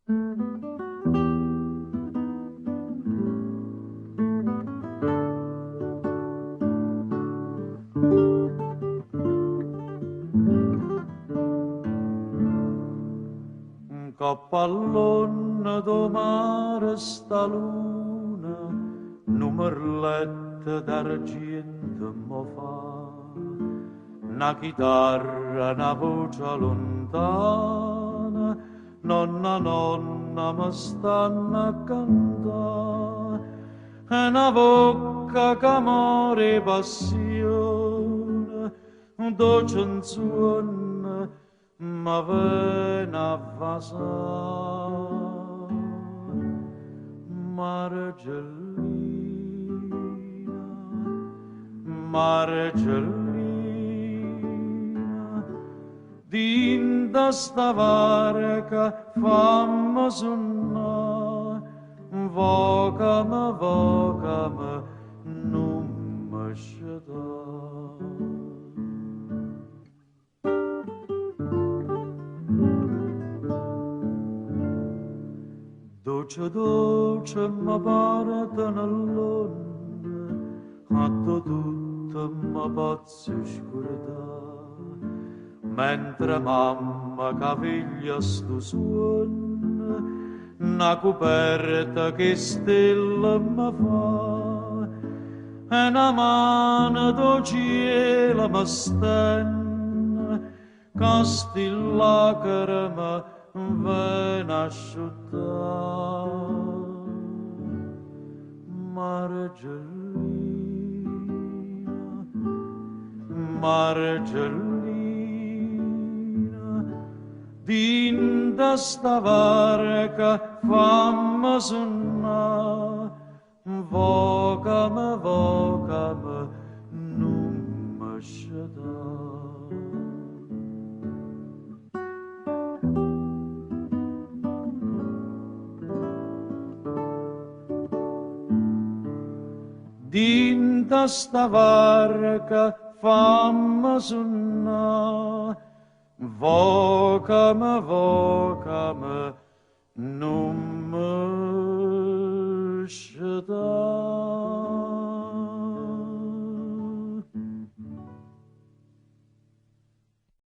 Cappallone do mare sta luna, numerlette d'argento mo fa, una chitarra, una voce lontana, nonna, nonna, mi stanno a cantare, e una bocca che amore e passione, dolce canzone, ma viene a vasare. Margellina, dinda sta varca fammi sonnare, vocami, vocami, non mi scettare. Dolce, dolce, ma pare nell'onde, a tutto ma pazzo scordare, mentre mamma caviglia sto suono, una coperta che stella mi fa, e una mano do cielo mi stende, che sti lacrime ven asciuttare. Margellina, Margellina, dinda sta varca fammi sonnare, vocami, vocami, non mi scettare. Dinda sta varca fammi sonnare, vocami, vocami, non